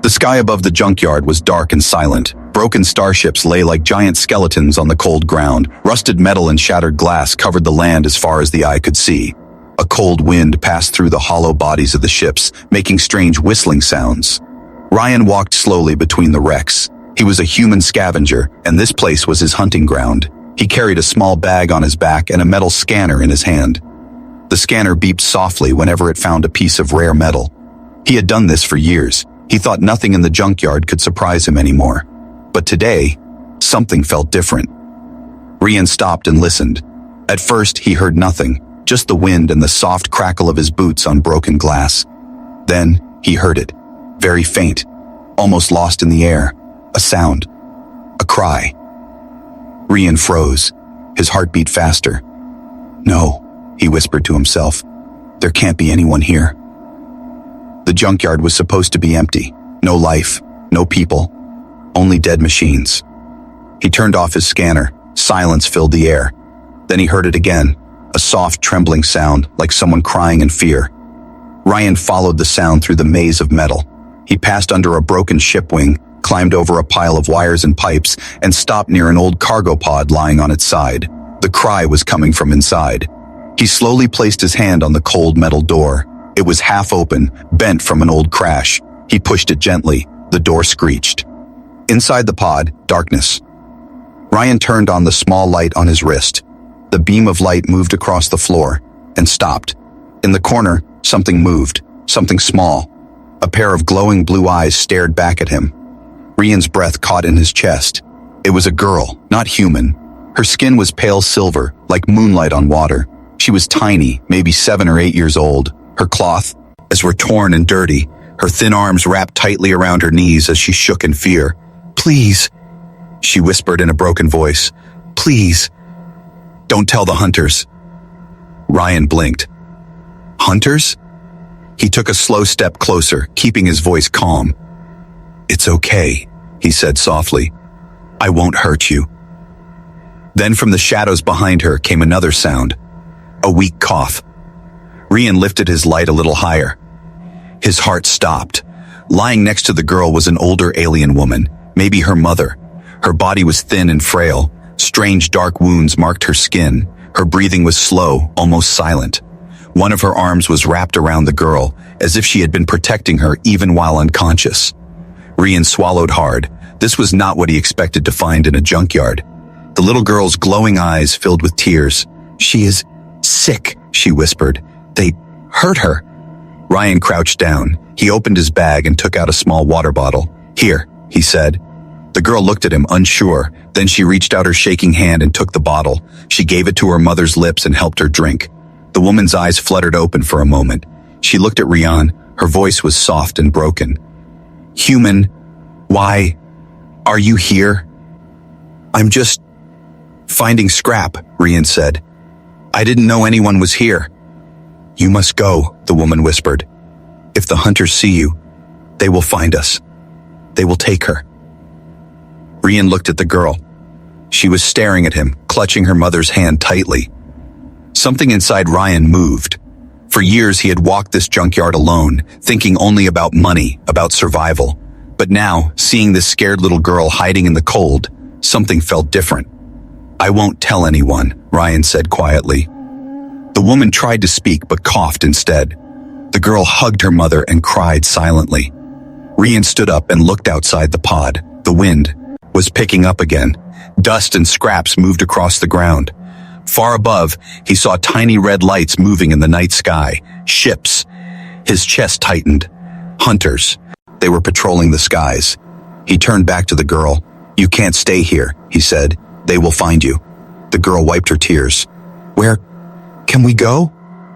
The sky above the junkyard was dark and silent. Broken starships lay like giant skeletons on the cold ground. Rusted metal and shattered glass covered the land as far as the eye could see. A cold wind passed through the hollow bodies of the ships, making strange whistling sounds. Ryan walked slowly between the wrecks. He was a human scavenger, and this place was his hunting ground. He carried a small bag on his back and a metal scanner in his hand. The scanner beeped softly whenever it found a piece of rare metal. He had done this for years. He thought nothing in the junkyard could surprise him anymore. But today, something felt different. Ryan stopped and listened. At first, he heard nothing, just the wind and the soft crackle of his boots on broken glass. Then, he heard it, very faint, almost lost in the air. A sound. A cry. Ryan froze. His heart beat faster. No, he whispered to himself. There can't be anyone here. The junkyard was supposed to be empty. No life, no people, only dead machines. He turned off his scanner. Silence filled the air. Then he heard it again, a soft, trembling sound, like someone crying in fear. Ryan followed the sound through the maze of metal. He passed under a broken ship wing, climbed over a pile of wires and pipes, and stopped near an old cargo pod lying on its side. The cry was coming from inside. He slowly placed his hand on the cold metal door. It was half open, bent from an old crash. He pushed it gently. The door screeched. Inside the pod, darkness. Ryan turned on the small light on his wrist. The beam of light moved across the floor and stopped. In the corner, something moved, something small. A pair of glowing blue eyes stared back at him. Ryan's breath caught in his chest. It was a girl, not human. Her skin was pale silver, like moonlight on water. She was tiny, maybe 7 or 8 years old. Her cloths were torn and dirty, her thin arms wrapped tightly around her knees as she shook in fear. Please, she whispered in a broken voice. Please, don't tell the hunters. Ryan blinked. Hunters? He took a slow step closer, keeping his voice calm. It's okay, he said softly. I won't hurt you. Then from the shadows behind her came another sound, a weak cough. Ryan lifted his light a little higher. His heart stopped. Lying next to the girl was an older alien woman, maybe her mother. Her body was thin and frail. Strange dark wounds marked her skin. Her breathing was slow, almost silent. One of her arms was wrapped around the girl, as if she had been protecting her even while unconscious. Ryan swallowed hard. This was not what he expected to find in a junkyard. The little girl's glowing eyes filled with tears. She is sick, she whispered. They hurt her. Ryan crouched down. He opened his bag and took out a small water bottle. Here, he said. The girl looked at him, unsure. Then she reached out her shaking hand and took the bottle. She gave it to her mother's lips and helped her drink. The woman's eyes fluttered open for a moment. She looked at Ryan. Her voice was soft and broken. Human, why are you here? I'm just finding scrap, Ryan said. I didn't know anyone was here. You must go, the woman whispered. If the hunters see you, they will find us. They will take her. Ryan looked at the girl. She was staring at him, clutching her mother's hand tightly. Something inside Ryan moved. For years he had walked this junkyard alone, thinking only about money, about survival. But now, seeing this scared little girl hiding in the cold, something felt different. I won't tell anyone, Ryan said quietly. The woman tried to speak but coughed instead. The girl hugged her mother and cried silently. Ryan stood up and looked outside the pod. The wind was picking up again. Dust and scraps moved across the ground. Far above, he saw tiny red lights moving in the night sky. Ships. His chest tightened. Hunters. They were patrolling the skies. He turned back to the girl. You can't stay here, he said. They will find you. The girl wiped her tears. Where can we go?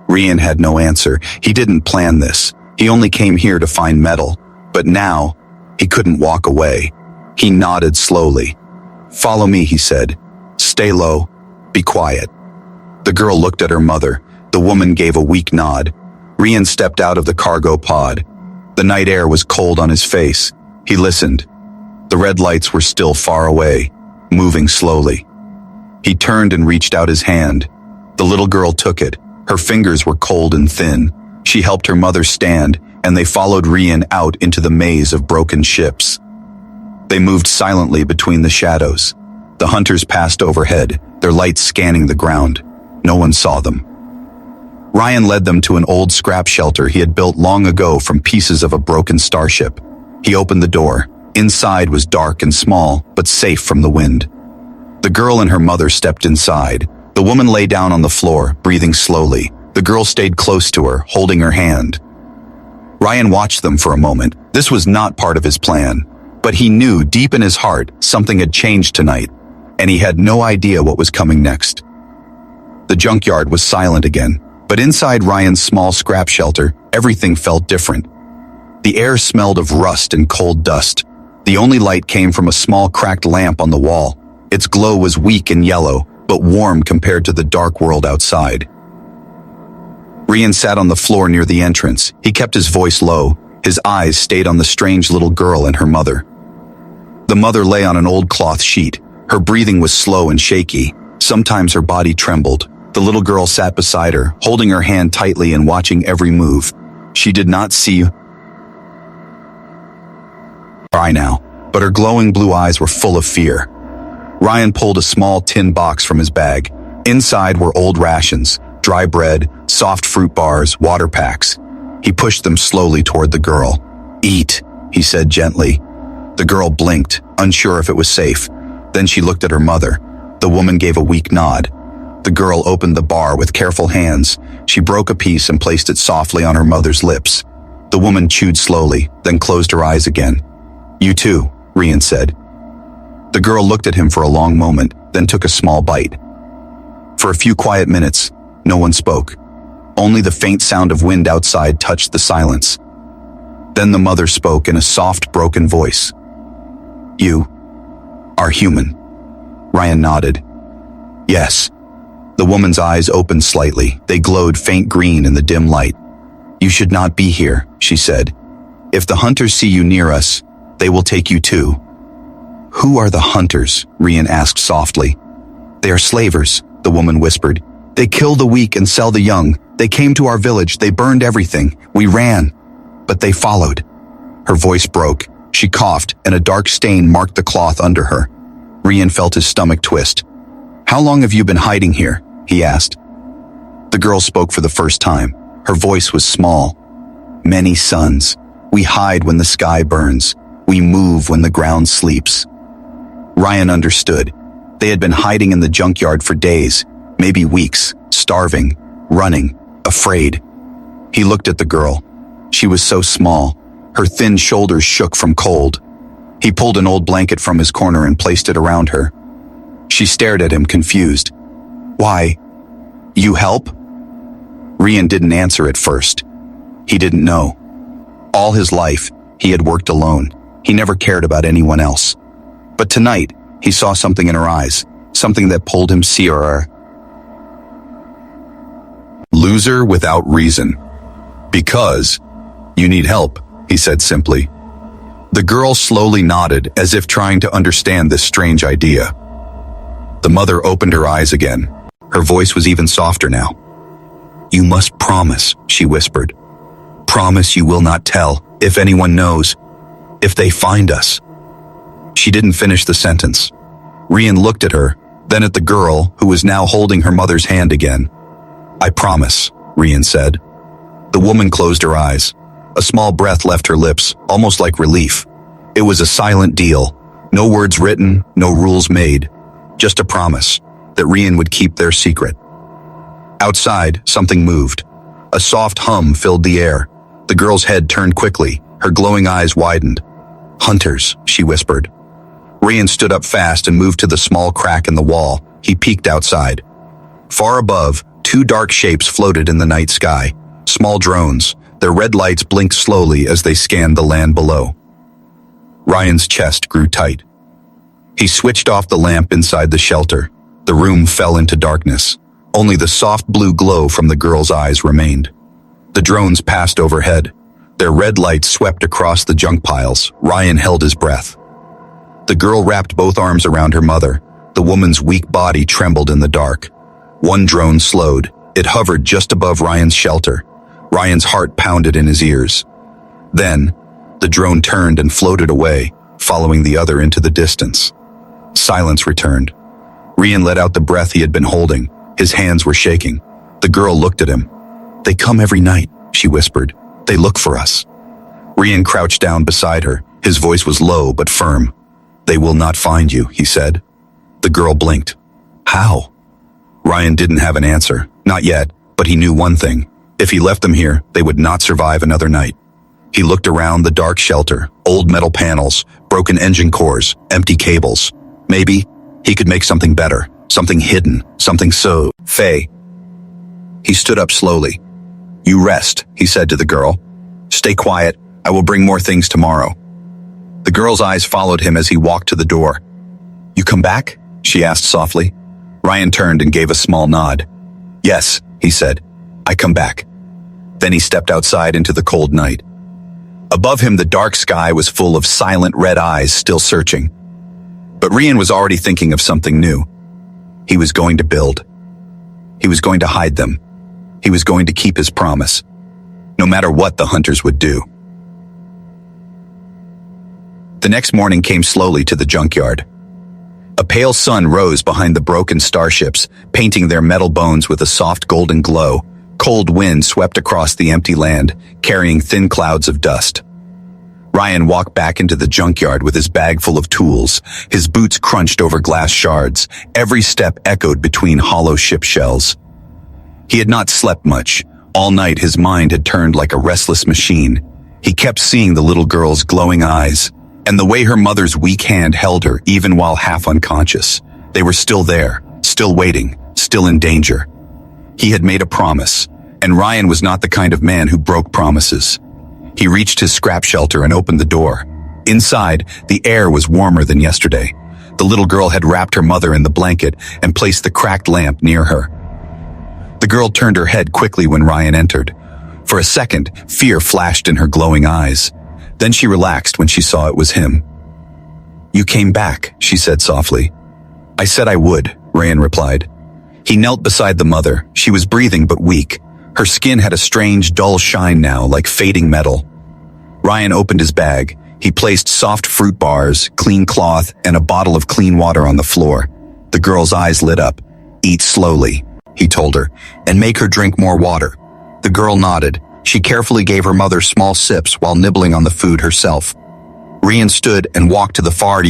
Ryan had no answer. He didn't plan this. He only came here to find metal. But now, he couldn't walk away. He nodded slowly. Follow me, he said. Stay low. Be quiet. The girl looked at her mother. The woman gave a weak nod. Ryan stepped out of the cargo pod. The night air was cold on his face. He listened. The red lights were still far away, moving slowly. He turned and reached out his hand. The little girl took it. Her fingers were cold and thin. She helped her mother stand. and they followed Rian out into the maze of broken ships. They moved silently between the shadows. The hunters passed overhead, their lights scanning the ground. No one saw them. Ryan led them to an old scrap shelter he had built long ago from pieces of a broken starship. He opened the door. Inside was dark and small, but safe from the wind. The girl and her mother stepped inside. The woman lay down on the floor, breathing slowly. The girl stayed close to her, holding her hand. Ryan watched them for a moment. This was not part of his plan, but he knew deep in his heart something had changed tonight, and he had no idea what was coming next. The junkyard was silent again, but inside Ryan's small scrap shelter, everything felt different. The air smelled of rust and cold dust. The only light came from a small cracked lamp on the wall. Its glow was weak and yellow, but warm compared to the dark world outside. Rian sat on the floor near the entrance. He kept his voice low. His eyes stayed on the strange little girl and her mother. The mother lay on an old cloth sheet. Her breathing was slow and shaky. Sometimes her body trembled. The little girl sat beside her, holding her hand tightly and watching every move. She did not see Ryan now, but her glowing blue eyes were full of fear. Ryan pulled a small tin box from his bag. Inside were old rations, dry bread, soft fruit bars, water packs. He pushed them slowly toward the girl. "Eat," he said gently. The girl blinked, unsure if it was safe. Then she looked at her mother. The woman gave a weak nod. The girl opened the bar with careful hands. She broke a piece and placed it softly on her mother's lips. The woman chewed slowly, then closed her eyes again. "You too," Rian said. The girl looked at him for a long moment, then took a small bite. For a few quiet minutes, no one spoke. Only the faint sound of wind outside touched the silence. Then the mother spoke in a soft, broken voice. "You are human." Ryan nodded. "Yes." The woman's eyes opened slightly. They glowed faint green in the dim light. "You should not be here," she said. "If the hunters see you near us, they will take you too." "Who are the hunters?" Rian asked softly. "They are slavers," the woman whispered. "They kill the weak and sell the young. They came to our village. They burned everything. We ran, but they followed." Her voice broke. She coughed, and a dark stain marked the cloth under her. Rian felt his stomach twist. "How long have you been hiding here?" he asked. The girl spoke for the first time. Her voice was small. "Many suns. We hide when the sky burns. We move when the ground sleeps." Ryan understood. They had been hiding in the junkyard for days, maybe weeks, starving, running, afraid. He looked at the girl. She was so small. Her thin shoulders shook from cold. He pulled an old blanket from his corner and placed it around her. She stared at him, confused. "Why? You help?" Rian didn't answer at first. He didn't know. All his life, he had worked alone. He never cared about anyone else. But tonight, he saw something in her eyes, something that pulled him see her. "Loser without reason. Because you need help," he said simply. The girl slowly nodded, as if trying to understand this strange idea. The mother opened her eyes again. Her voice was even softer now. "You must promise," she whispered. "Promise you will not tell, if anyone knows, if they find us." She didn't finish the sentence. Rian looked at her, then at the girl, who was now holding her mother's hand again. "I promise," Rian said. The woman closed her eyes. A small breath left her lips, almost like relief. It was a silent deal. No words written, no rules made. Just a promise that Rian would keep their secret. Outside, something moved. A soft hum filled the air. The girl's head turned quickly. Her glowing eyes widened. "Hunters," she whispered. Rian stood up fast and moved to the small crack in the wall. He peeked outside. Far above, two dark shapes floated in the night sky. Small drones. Their red lights blinked slowly as they scanned the land below. Ryan's chest grew tight. He switched off the lamp inside the shelter. The room fell into darkness. Only the soft blue glow from the girl's eyes remained. The drones passed overhead. Their red lights swept across the junk piles. Ryan held his breath. The girl wrapped both arms around her mother. The woman's weak body trembled in the dark. One drone slowed. It hovered just above Ryan's shelter. Ryan's heart pounded in his ears. Then, the drone turned and floated away, following the other into the distance. Silence returned. Rian let out the breath he had been holding. His hands were shaking. The girl looked at him. "They come every night," she whispered. "They look for us." Rian crouched down beside her. His voice was low but firm. "They will not find you," he said. The girl blinked. "How?" Ryan didn't have an answer. Not yet, but he knew one thing. If he left them here, they would not survive another night. He looked around the dark shelter, old metal panels, broken engine cores, empty cables. Maybe he could make something better, something hidden, something so Faye. He stood up slowly. "You rest," he said to the girl. "Stay quiet. I will bring more things tomorrow." The girl's eyes followed him as he walked to the door. "You come back?" she asked softly. Ryan turned and gave a small nod. "Yes," he said. "I come back." Then he stepped outside into the cold night. Above him, the dark sky was full of silent red eyes still searching. But Rian was already thinking of something new. He was going to build. He was going to hide them. He was going to keep his promise, no matter what the hunters would do. The next morning came slowly to the junkyard. A pale sun rose behind the broken starships, painting their metal bones with a soft golden glow. Cold wind swept across the empty land, carrying thin clouds of dust. Ryan walked back into the junkyard with his bag full of tools. His boots crunched over glass shards. Every step echoed between hollow ship shells. He had not slept much. All night his mind had turned like a restless machine. He kept seeing the little girl's glowing eyes, and the way her mother's weak hand held her even while half unconscious. They were still there, still waiting, still in danger. He had made a promise, and Ryan was not the kind of man who broke promises. He reached his scrap shelter and opened the door. Inside, the air was warmer than yesterday. The little girl had wrapped her mother in the blanket and placed the cracked lamp near her. The girl turned her head quickly when Ryan entered. For a second, fear flashed in her glowing eyes. Then she relaxed when she saw it was him. "You came back," she said softly. "I said I would," Ryan replied. He knelt beside the mother. She was breathing but weak. Her skin had a strange, dull shine now, like fading metal. Ryan opened his bag. He placed soft fruit bars, clean cloth, and a bottle of clean water on the floor. The girl's eyes lit up. "Eat slowly," he told her, "and make her drink more water." The girl nodded. She carefully gave her mother small sips while nibbling on the food herself. Rian stood and walked to the far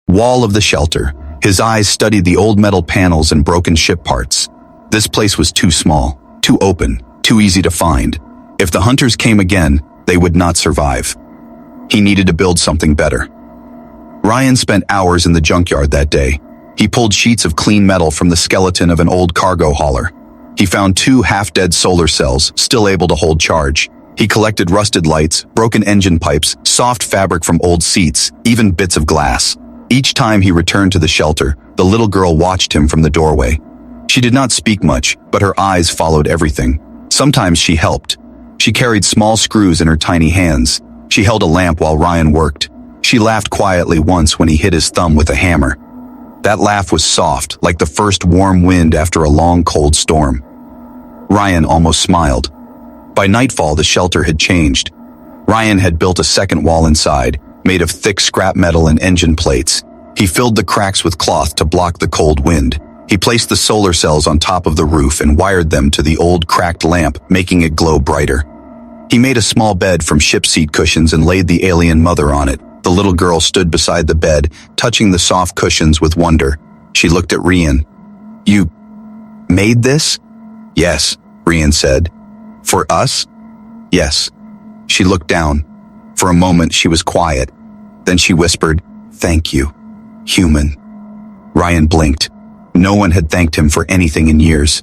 wall of the shelter. His eyes studied the old metal panels and broken ship parts. This place was too small, too open, too easy to find. If the hunters came again, they would not survive. He needed to build something better. Ryan spent hours in the junkyard that day. He pulled sheets of clean metal from the skeleton of an old cargo hauler. He found 2 half-dead solar cells, still able to hold charge. He collected rusted lights, broken engine pipes, soft fabric from old seats, even bits of glass. Each time he returned to the shelter, the little girl watched him from the doorway. She did not speak much, but her eyes followed everything. Sometimes she helped. She carried small screws in her tiny hands. She held a lamp while Ryan worked. She laughed quietly once when he hit his thumb with a hammer. That laugh was soft, like the first warm wind after a long, cold storm. Ryan almost smiled. By nightfall, the shelter had changed. Ryan had built a second wall inside, made of thick scrap metal and engine plates. He filled the cracks with cloth to block the cold wind. He placed the solar cells on top of the roof and wired them to the old cracked lamp, making it glow brighter. He made a small bed from ship seat cushions and laid the alien mother on it. The little girl stood beside the bed, touching the soft cushions with wonder. She looked at Rian. "You made this?" "Yes," Rian said. "For us?" "Yes." She looked down. For a moment she was quiet. Then she whispered, "Thank you, human." Ryan blinked. No one had thanked him for anything in years.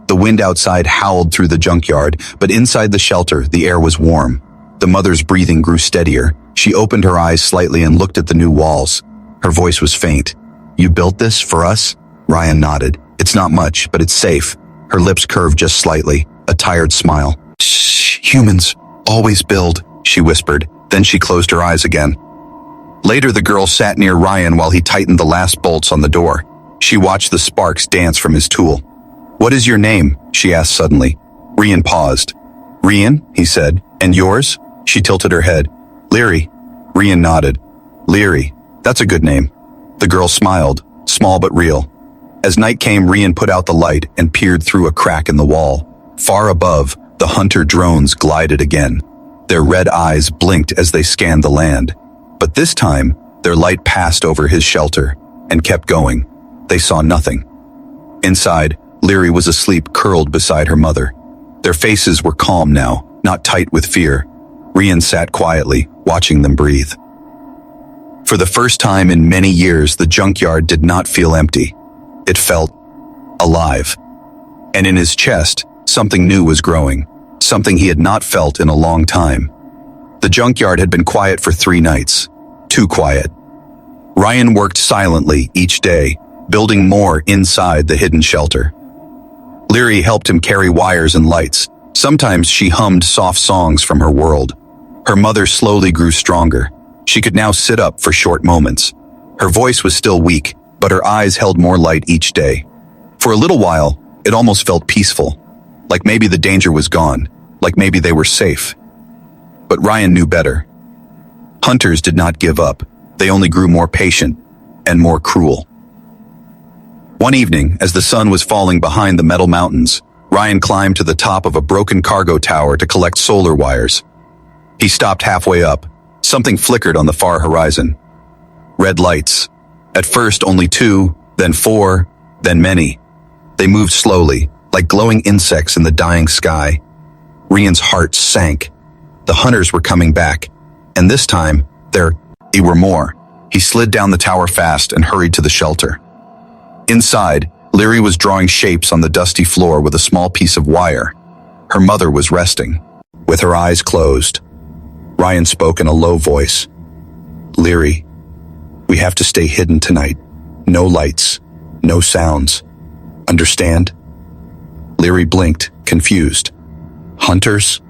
The wind outside howled through the junkyard, but inside the shelter the air was warm. The mother's breathing grew steadier. She opened her eyes slightly and looked at the new walls. Her voice was faint. "You built this for us?" Ryan nodded. "It's not much, but it's safe." Her lips curved just slightly, a tired smile. "Shh, humans always build," she whispered. Then she closed her eyes again. Later, the girl sat near Ryan while he tightened the last bolts on the door. She watched the sparks dance from his tool. "What is your name?" she asked suddenly. Rian paused. "Rian," he said. "And yours?" She tilted her head. Leary. Rian nodded. Leary. That's a good name. The girl smiled, small but real. As night came, Rian put out the light and peered through a crack in the wall. Far above, the hunter drones glided again. Their red eyes blinked as they scanned the land. But this time, their light passed over his shelter and kept going. They saw nothing. Inside, Leary was asleep, curled beside her mother. Their faces were calm now, not tight with fear. Rian sat quietly, watching them breathe. For the first time in many years, the junkyard did not feel empty. It felt alive. And in his chest, something new was growing, something he had not felt in a long time. The junkyard had been quiet for 3 nights. Too quiet. Ryan worked silently each day, building more inside the hidden shelter. Leary helped him carry wires and lights. Sometimes she hummed soft songs from her world. Her mother slowly grew stronger. She could now sit up for short moments. Her voice was still weak, but her eyes held more light each day. For a little while, it almost felt peaceful. Like maybe the danger was gone. Like maybe they were safe. But Ryan knew better. Hunters did not give up. They only grew more patient and more cruel. One evening, as the sun was falling behind the metal mountains, Ryan climbed to the top of a broken cargo tower to collect solar wires. He stopped halfway up. Something flickered on the far horizon. Red lights. At first only 2, then 4, then many. They moved slowly, like glowing insects in the dying sky. Rian's heart sank. The hunters were coming back. And this time, there were more. He slid down the tower fast and hurried to the shelter. Inside, Leary was drawing shapes on the dusty floor with a small piece of wire. Her mother was resting, with her eyes closed. Ryan spoke in a low voice. Leary, we have to stay hidden tonight. No lights, no sounds. Understand? Leary blinked, confused. Hunters?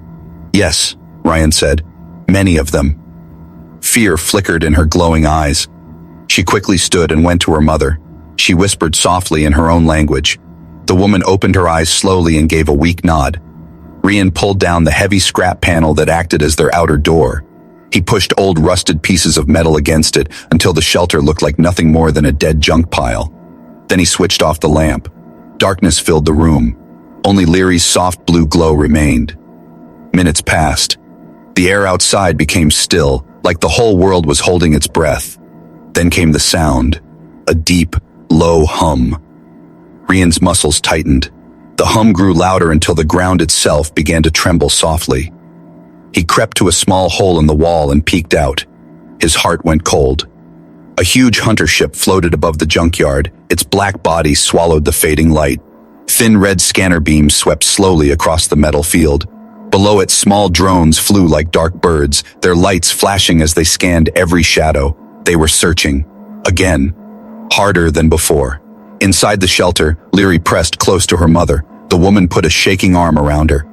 Yes, Ryan said. Many of them. Fear flickered in her glowing eyes. She quickly stood and went to her mother. She whispered softly in her own language. The woman opened her eyes slowly and gave a weak nod. Rian pulled down the heavy scrap panel that acted as their outer door. He pushed old rusted pieces of metal against it until the shelter looked like nothing more than a dead junk pile. Then he switched off the lamp. Darkness filled the room. Only Leary's soft blue glow remained. Minutes passed. The air outside became still, like the whole world was holding its breath. Then came the sound, a deep, low hum. Rian's muscles tightened. The hum grew louder until the ground itself began to tremble softly. He crept to a small hole in the wall and peeked out. His heart went cold. A huge hunter ship floated above the junkyard. Its black body swallowed the fading light. Thin red scanner beams swept slowly across the metal field. Below it, small drones flew like dark birds, their lights flashing as they scanned every shadow. They were searching. Again. Harder than before. Inside the shelter, Leary pressed close to her mother. The woman put a shaking arm around her.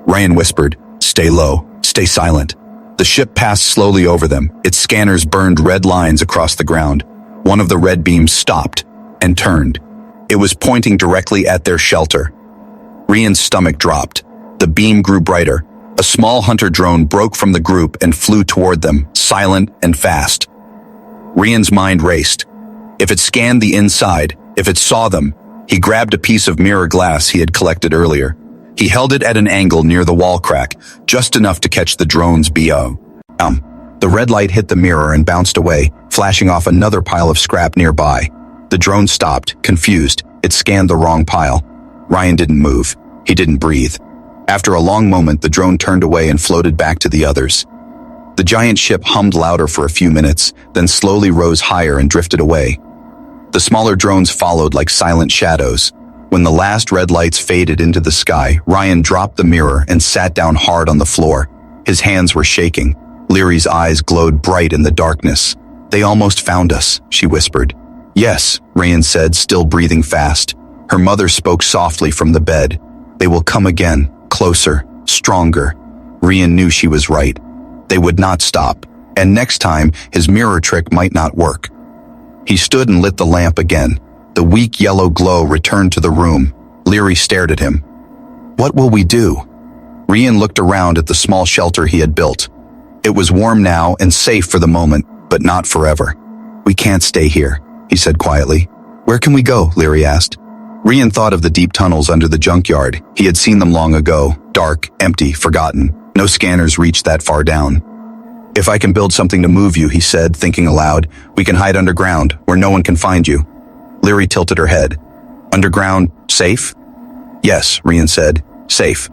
Ryan whispered, "Stay low, stay silent." The ship passed slowly over them. Its scanners burned red lines across the ground. One of the red beams stopped and turned. It was pointing directly at their shelter. Rian's stomach dropped. The beam grew brighter. A small hunter drone broke from the group and flew toward them, silent and fast. Rian's mind raced. If it scanned the inside, if it saw them, he grabbed a piece of mirror glass he had collected earlier. He held it at an angle near the wall crack, just enough to catch the drone's BO. The red light hit the mirror and bounced away, flashing off another pile of scrap nearby. The drone stopped, confused. It scanned the wrong pile. Ryan didn't move. He didn't breathe. After a long moment, the drone turned away and floated back to the others. The giant ship hummed louder for a few minutes, then slowly rose higher and drifted away. The smaller drones followed like silent shadows. When the last red lights faded into the sky, Ryan dropped the mirror and sat down hard on the floor. His hands were shaking. Leary's eyes glowed bright in the darkness. "They almost found us," she whispered. "Yes," Ryan said, still breathing fast. Her mother spoke softly from the bed. "They will come again, closer, stronger." Ryan knew she was right. They would not stop, and next time, his mirror trick might not work. He stood and lit the lamp again. The weak yellow glow returned to the room. Leary stared at him. "What will we do?" Ryan looked around at the small shelter he had built. It was warm now and safe for the moment, but not forever. "We can't stay here," he said quietly. "Where can we go?" Leary asked. Rian thought of the deep tunnels under the junkyard. He had seen them long ago, dark, empty, forgotten. No scanners reached that far down. "If I can build something to move you," he said, thinking aloud, "we can hide underground, where no one can find you." Leary tilted her head. "Underground, safe?" "Yes," Rian said, "safe."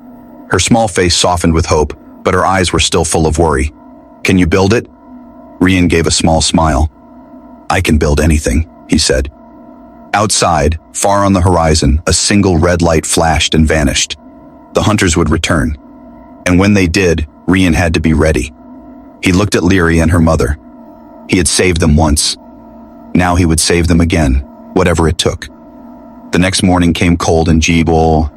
Her small face softened with hope, but her eyes were still full of worry. "Can you build it?" Rian gave a small smile. "I can build anything," he said. Outside, far on the horizon, a single red light flashed and vanished. The hunters would return. And when they did, Rian had to be ready. He looked at Leary and her mother. He had saved them once. Now he would save them again, whatever it took. The next morning came cold and Jeeble.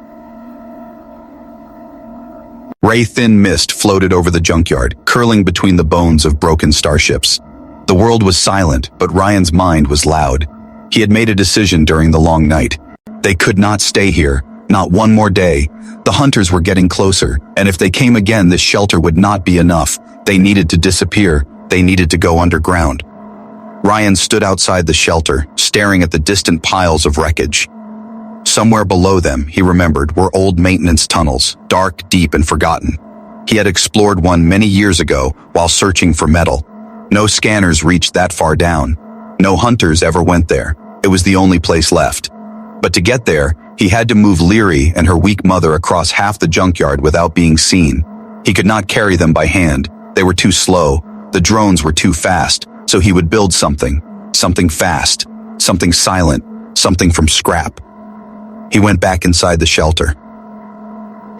Ray-thin mist floated over the junkyard, curling between the bones of broken starships. The world was silent, but Ryan's mind was loud. He had made a decision during the long night. They could not stay here, not one more day. The hunters were getting closer, and if they came again, this shelter would not be enough. They needed to disappear. They needed to go underground. Ryan stood outside the shelter, staring at the distant piles of wreckage. Somewhere below them, he remembered, were old maintenance tunnels, dark, deep, and forgotten. He had explored one many years ago while searching for metal. No scanners reached that far down. No hunters ever went there. It was the only place left. But to get there, he had to move Leary and her weak mother across half the junkyard without being seen. He could not carry them by hand. They were too slow. The drones were too fast. So he would build something. Something fast. Something silent. Something from scrap. He went back inside the shelter.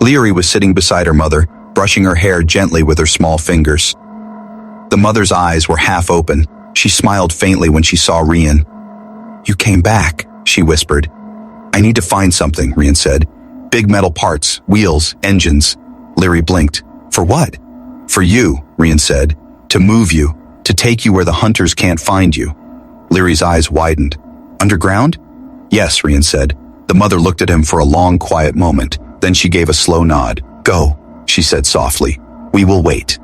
Leary was sitting beside her mother, brushing her hair gently with her small fingers. The mother's eyes were half open. She smiled faintly when she saw Rian. "You came back," she whispered. "I need to find something," Rian said. "Big metal parts, wheels, engines." Leary blinked. "For what?" "For you," Rian said. "To move you, to take you where the hunters can't find you." Leary's eyes widened. "Underground?" "Yes," Rian said. The mother looked at him for a long, quiet moment. Then she gave a slow nod. "Go," she said softly. "We will wait."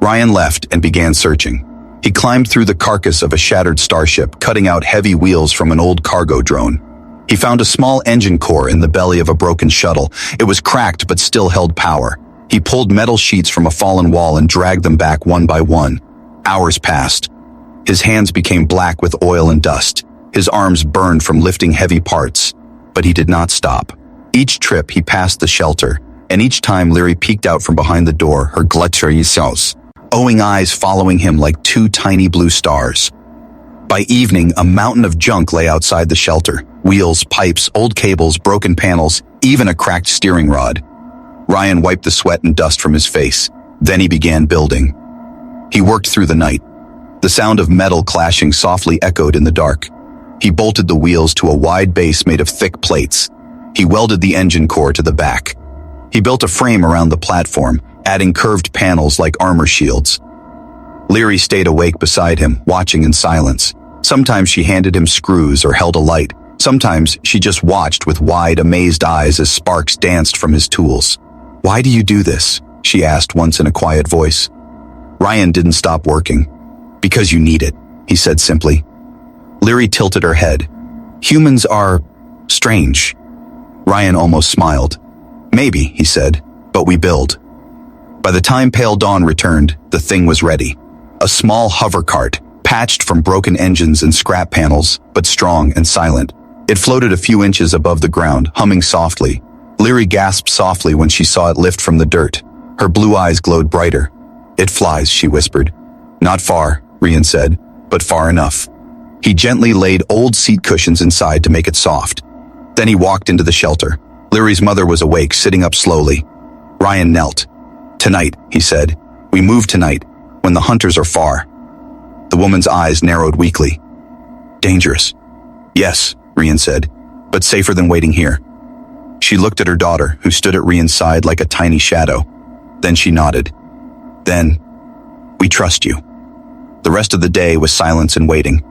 Ryan left and began searching. He climbed through the carcass of a shattered starship, cutting out heavy wheels from an old cargo drone. He found a small engine core in the belly of a broken shuttle. It was cracked but still held power. He pulled metal sheets from a fallen wall and dragged them back one by one. Hours passed. His hands became black with oil and dust. His arms burned from lifting heavy parts. But he did not stop. Each trip he passed the shelter, and each time Leary peeked out from behind the door, her glittery cells, owing eyes following him like two tiny blue stars. By evening, a mountain of junk lay outside the shelter. Wheels, pipes, old cables, broken panels, even a cracked steering rod. Ryan wiped the sweat and dust from his face. Then he began building. He worked through the night. The sound of metal clashing softly echoed in the dark. He bolted the wheels to a wide base made of thick plates. He welded the engine core to the back. He built a frame around the platform, adding curved panels like armor shields. Leary stayed awake beside him, watching in silence. Sometimes she handed him screws or held a light. Sometimes she just watched with wide, amazed eyes as sparks danced from his tools. "Why do you do this?" she asked once in a quiet voice. Ryan didn't stop working. "Because you need it," he said simply. Leary tilted her head. "Humans are strange." Ryan almost smiled. "Maybe," he said, "but we build." By the time pale dawn returned, the thing was ready. A small hover cart, patched from broken engines and scrap panels, but strong and silent. It floated a few inches above the ground, humming softly. Leary gasped softly when she saw it lift from the dirt. Her blue eyes glowed brighter. "It flies," she whispered. "Not far," Rian said, "but far enough." He gently laid old seat cushions inside to make it soft. Then he walked into the shelter. Leary's mother was awake, sitting up slowly. Ryan knelt. "Tonight," he said. "We move tonight, when the hunters are far." The woman's eyes narrowed weakly. "Dangerous." "Yes," Rian said, "but safer than waiting here." She looked at her daughter, who stood at Rian's side like a tiny shadow. Then she nodded. "Then, we trust you." The rest of the day was silence and waiting.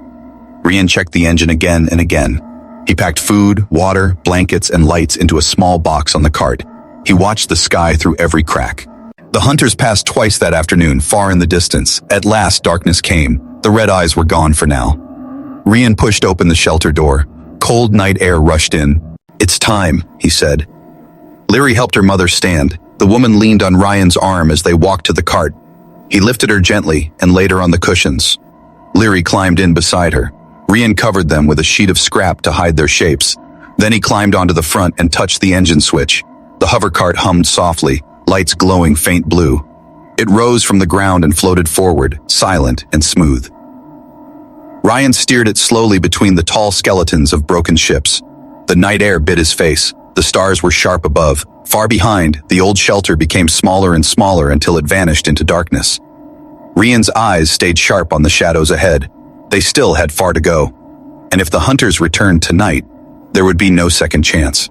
Rian checked the engine again and again. He packed food, water, blankets, and lights into a small box on the cart. He watched the sky through every crack. The hunters passed twice that afternoon, far in the distance. At last, darkness came. The red eyes were gone for now. Rian pushed open the shelter door. Cold night air rushed in. "It's time," he said. Leary helped her mother stand. The woman leaned on Ryan's arm as they walked to the cart. He lifted her gently and laid her on the cushions. Leary climbed in beside her. Rian covered them with a sheet of scrap to hide their shapes. Then he climbed onto the front and touched the engine switch. The hover cart hummed softly, lights glowing faint blue. It rose from the ground and floated forward, silent and smooth. Ryan steered it slowly between the tall skeletons of broken ships. The night air bit his face. The stars were sharp above. Far behind, the old shelter became smaller and smaller until it vanished into darkness. Rian's eyes stayed sharp on the shadows ahead. They still had far to go. And if the hunters returned tonight, there would be no second chance.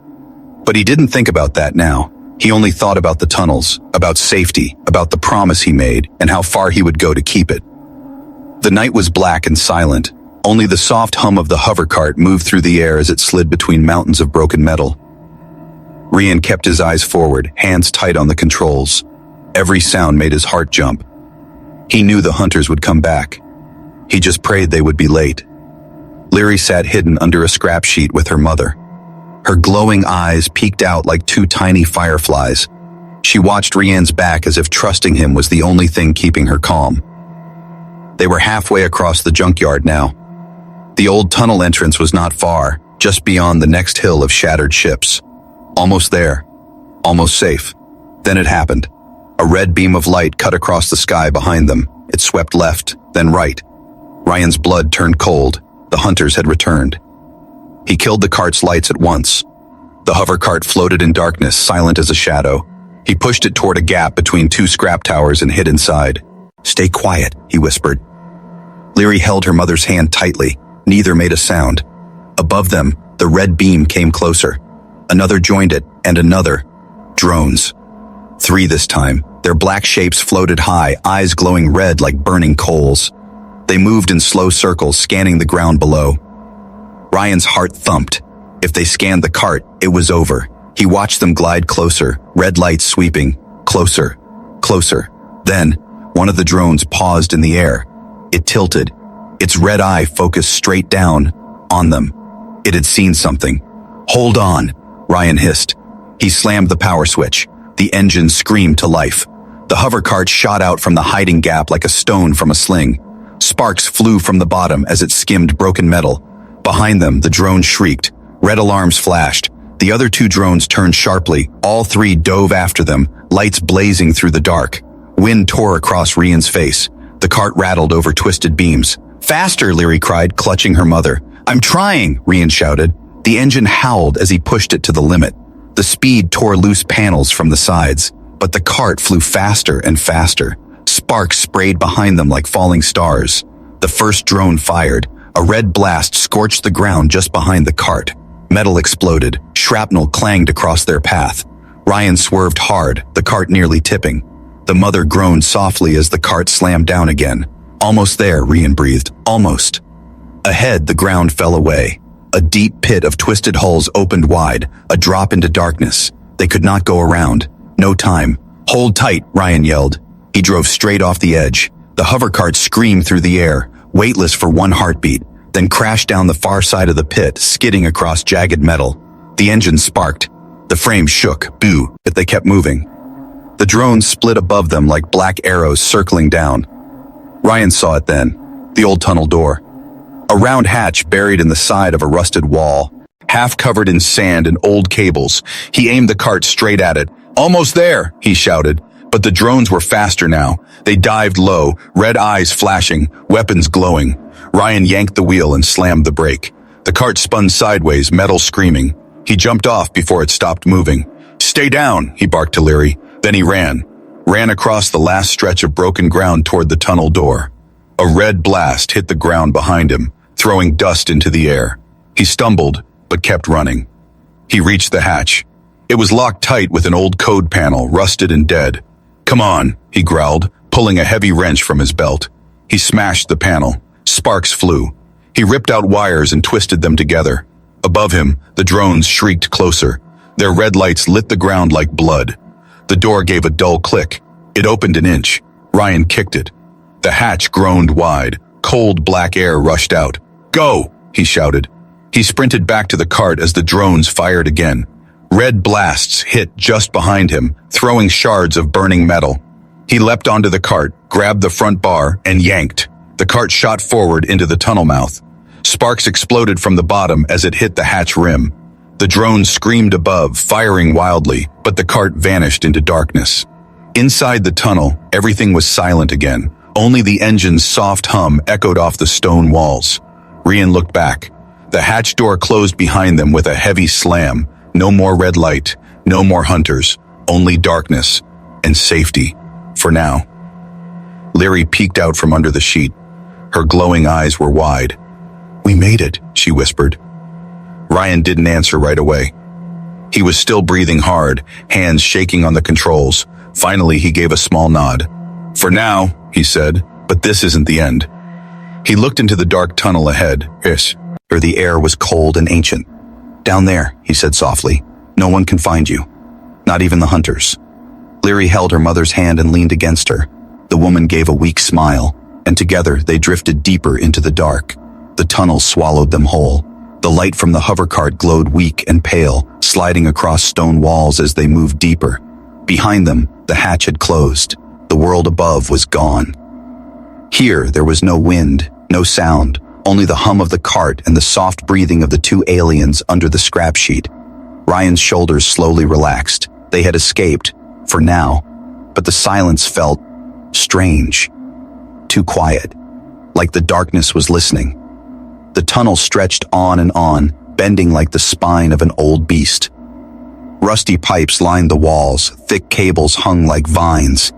But he didn't think about that now. He only thought about the tunnels, about safety, about the promise he made, and how far he would go to keep it. The night was black and silent. Only the soft hum of the hover cart moved through the air as it slid between mountains of broken metal. Rian kept his eyes forward, hands tight on the controls. Every sound made his heart jump. He knew the hunters would come back. He just prayed they would be late. Leary sat hidden under a scrap sheet with her mother. Her glowing eyes peeked out like two tiny fireflies. She watched Rian's back as if trusting him was the only thing keeping her calm. They were halfway across the junkyard now. The old tunnel entrance was not far, just beyond the next hill of shattered ships. Almost there. Almost safe. Then it happened. A red beam of light cut across the sky behind them. It swept left, then right. Ryan's blood turned cold. The hunters had returned. He killed the cart's lights at once. The hover cart floated in darkness, silent as a shadow. He pushed it toward a gap between two scrap towers and hid inside. "Stay quiet," he whispered. Leary held her mother's hand tightly. Neither made a sound. Above them, the red beam came closer. Another joined it, and another. Drones. 3 this time. Their black shapes floated high, eyes glowing red like burning coals. They moved in slow circles, scanning the ground below. Ryan's heart thumped. If they scanned the cart, it was over. He watched them glide closer, red lights sweeping. Closer. Closer. Then, one of the drones paused in the air. It tilted. Its red eye focused straight down, on them. It had seen something. "Hold on," Ryan hissed. He slammed the power switch. The engine screamed to life. The hover cart shot out from the hiding gap like a stone from a sling. Sparks flew from the bottom as it skimmed broken metal. Behind them, the drone shrieked. Red alarms flashed. The other 2 drones turned sharply. All 3 dove after them, lights blazing through the dark. Wind tore across Rian's face. The cart rattled over twisted beams. "Faster!" Leary cried, clutching her mother. "I'm trying!" Rian shouted. The engine howled as he pushed it to the limit. The speed tore loose panels from the sides, but the cart flew faster and faster. Sparks sprayed behind them like falling stars. The first drone fired. A red blast scorched the ground just behind the cart. Metal exploded. Shrapnel clanged across their path. Ryan swerved hard, the cart nearly tipping. The mother groaned softly as the cart slammed down again. "Almost there," Rian breathed. "Almost." Ahead, the ground fell away. A deep pit of twisted hulls opened wide, a drop into darkness. They could not go around. No time. "Hold tight," Ryan yelled. He drove straight off the edge. The hover cart screamed through the air, weightless for one heartbeat, then crashed down the far side of the pit, skidding across jagged metal. The engine sparked. The frame shook, boo, but they kept moving. The drones split above them like black arrows circling down. Ryan saw it then. The old tunnel door. A round hatch buried in the side of a rusted wall, half covered in sand and old cables. He aimed the cart straight at it. "Almost there," he shouted. But the drones were faster now. They dived low, red eyes flashing, weapons glowing. Ryan yanked the wheel and slammed the brake. The cart spun sideways, metal screaming. He jumped off before it stopped moving. "Stay down," he barked to Leary. Then he ran across the last stretch of broken ground toward the tunnel door. A red blast hit the ground behind him, throwing dust into the air. He stumbled, but kept running. He reached the hatch. It was locked tight with an old code panel, rusted and dead. "Come on," he growled, pulling a heavy wrench from his belt. He smashed the panel. Sparks flew. He ripped out wires and twisted them together. Above him, the drones shrieked closer. Their red lights lit the ground like blood. The door gave a dull click. It opened an inch. Ryan kicked it. The hatch groaned wide. Cold black air rushed out. "Go!" he shouted. He sprinted back to the cart as the drones fired again. Red blasts hit just behind him, throwing shards of burning metal. He leapt onto the cart, grabbed the front bar, and yanked. The cart shot forward into the tunnel mouth. Sparks exploded from the bottom as it hit the hatch rim. The drones screamed above, firing wildly, but the cart vanished into darkness. Inside the tunnel, everything was silent again. Only the engine's soft hum echoed off the stone walls. Rian looked back. The hatch door closed behind them with a heavy slam. No more red light, no more hunters, only darkness and safety, for now. Leary peeked out from under the sheet. Her glowing eyes were wide. "We made it," she whispered. Ryan didn't answer right away. He was still breathing hard, hands shaking on the controls. Finally, he gave a small nod. "For now," he said, "but this isn't the end." He looked into the dark tunnel ahead. Yes, where the air was cold and ancient. "Down there," he said softly. "No one can find you. Not even the hunters." Leary held her mother's hand and leaned against her. The woman gave a weak smile, and together they drifted deeper into the dark. The tunnel swallowed them whole. The light from the hovercart glowed weak and pale, sliding across stone walls as they moved deeper. Behind them, the hatch had closed. The world above was gone. Here, there was no wind, no sound, only the hum of the cart and the soft breathing of the two aliens under the scrap sheet. Ryan's shoulders slowly relaxed. They had escaped, for now, but the silence felt strange, too quiet, like the darkness was listening. The tunnel stretched on, bending like the spine of an old beast. Rusty pipes lined the walls, thick cables hung like vines.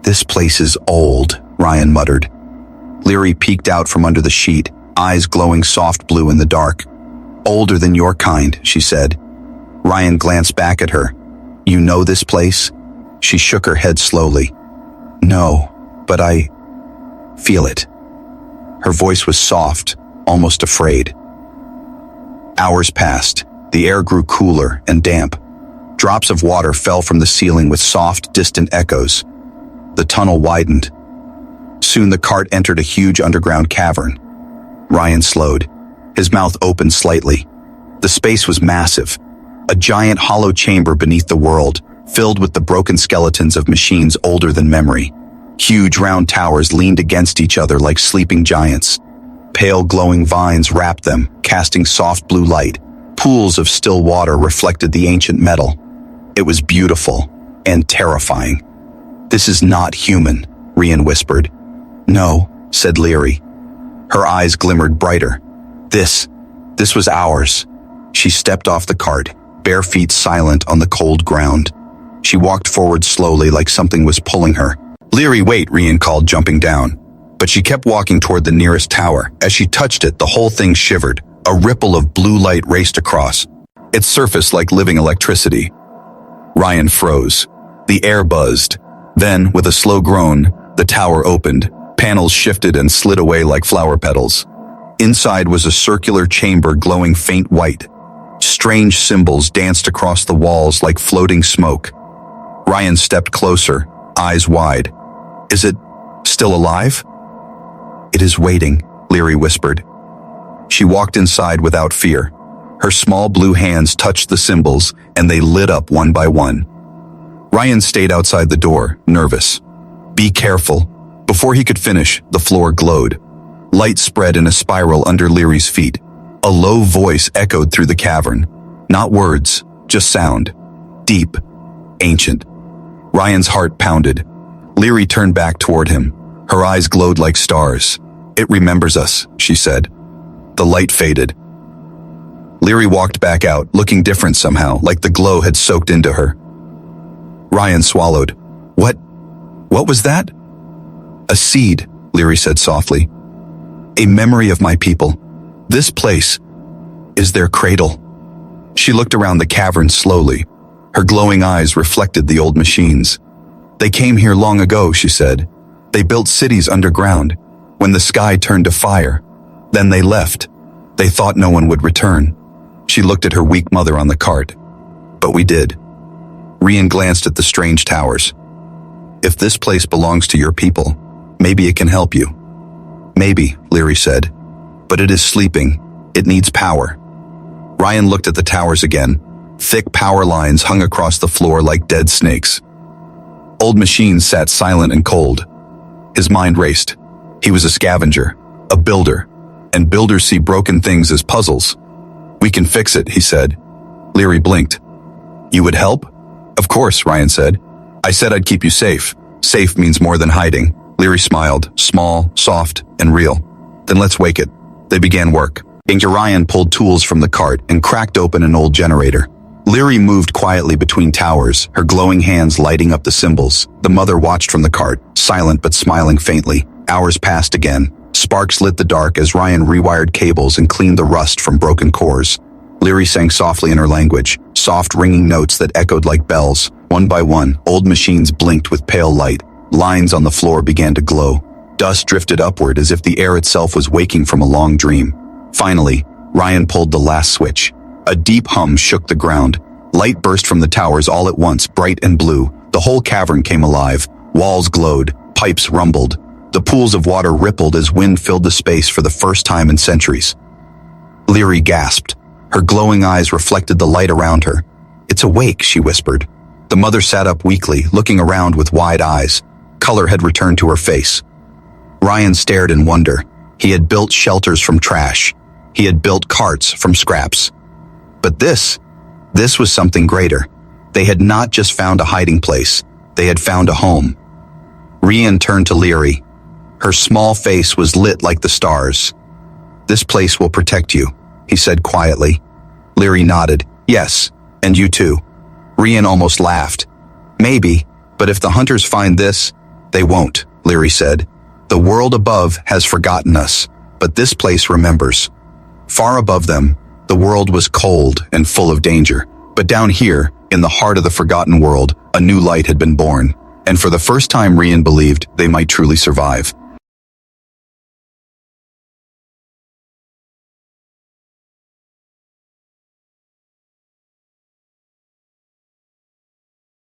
"This place is old," Ryan muttered. Leary peeked out from under the sheet, eyes glowing soft blue in the dark. "Older than your kind," she said. Ryan glanced back at her. "You know this place?" She shook her head slowly. "No, but I feel it." Her voice was soft, almost afraid. Hours passed. The air grew cooler and damp. Drops of water fell from the ceiling with soft, distant echoes. The tunnel widened. Soon the cart entered a huge underground cavern. Ryan slowed. His mouth opened slightly. The space was massive. A giant hollow chamber beneath the world, filled with the broken skeletons of machines older than memory. Huge round towers leaned against each other like sleeping giants. Pale glowing vines wrapped them, casting soft blue light. Pools of still water reflected the ancient metal. It was beautiful and terrifying. "This is not human," Rian whispered. "No," said Leary. Her eyes glimmered brighter. This was ours." She stepped off the cart, bare feet silent on the cold ground. She walked forward slowly like something was pulling her. "Leary, wait," Rian called, jumping down. But she kept walking toward the nearest tower. As she touched it, the whole thing shivered. A ripple of blue light raced across. Its surface like living electricity. Ryan froze. The air buzzed. Then, with a slow groan, the tower opened. Panels shifted and slid away like flower petals. Inside was a circular chamber glowing faint white. Strange symbols danced across the walls like floating smoke. Ryan stepped closer, eyes wide. "Is it still alive?" "It is waiting," Leary whispered. She walked inside without fear. Her small blue hands touched the symbols, and they lit up one by one. Ryan stayed outside the door, nervous. "Be careful." Before he could finish, the floor glowed. Light spread in a spiral under Leary's feet. A low voice echoed through the cavern. Not words, just sound. Deep, ancient. Ryan's heart pounded. Leary turned back toward him. Her eyes glowed like stars. "It remembers us," she said. The light faded. Leary walked back out, looking different somehow, like the glow had soaked into her. Ryan swallowed. What was that?" "A seed," Leary said softly. "A memory of my people. This place is their cradle." She looked around the cavern slowly. Her glowing eyes reflected the old machines. "They came here long ago," she said. "They built cities underground, when the sky turned to fire. Then they left. They thought no one would return." She looked at her weak mother on the cart. "But we did." Rian glanced at the strange towers. If this place belongs to your people, maybe it can help you. Maybe, Leary said. But it is sleeping. It needs power. Ryan looked at the towers again. Thick power lines hung across the floor like dead snakes. Old machines sat silent and cold. His mind raced. He was a scavenger, a builder, and builders see broken things as puzzles. We can fix it, he said. Leary blinked. You would help? Of course, Ryan said. I said I'd keep you safe. Safe means more than hiding. Leary smiled, small, soft, and real. Then let's wake it. They began work. Ryan pulled tools from the cart and cracked open an old generator. Leary moved quietly between towers, her glowing hands lighting up the symbols. The mother watched from the cart, silent but smiling faintly. Hours passed again. Sparks lit the dark as Ryan rewired cables and cleaned the rust from broken cores. Leary sang softly in her language, soft ringing notes that echoed like bells. One by one, old machines blinked with pale light. Lines on the floor began to glow. Dust drifted upward as if the air itself was waking from a long dream. Finally, Ryan pulled the last switch. A deep hum shook the ground. Light burst from the towers all at once, bright and blue. The whole cavern came alive. Walls glowed, pipes rumbled. The pools of water rippled as wind filled the space for the first time in centuries. Leary gasped. Her glowing eyes reflected the light around her. It's awake, she whispered. The mother sat up weakly, looking around with wide eyes. Color had returned to her face. Ryan stared in wonder. He had built shelters from trash. He had built carts from scraps. But this was something greater. They had not just found a hiding place. They had found a home. Ryan turned to Leary. Her small face was lit like the stars. This place will protect you, he said quietly. Leary nodded. Yes, and you too. Ryan almost laughed. Maybe, but if the hunters find this, they won't, Leary said. The world above has forgotten us, but this place remembers. Far above them, the world was cold and full of danger. But down here, in the heart of the forgotten world, a new light had been born. And for the first time, Ryan believed they might truly survive.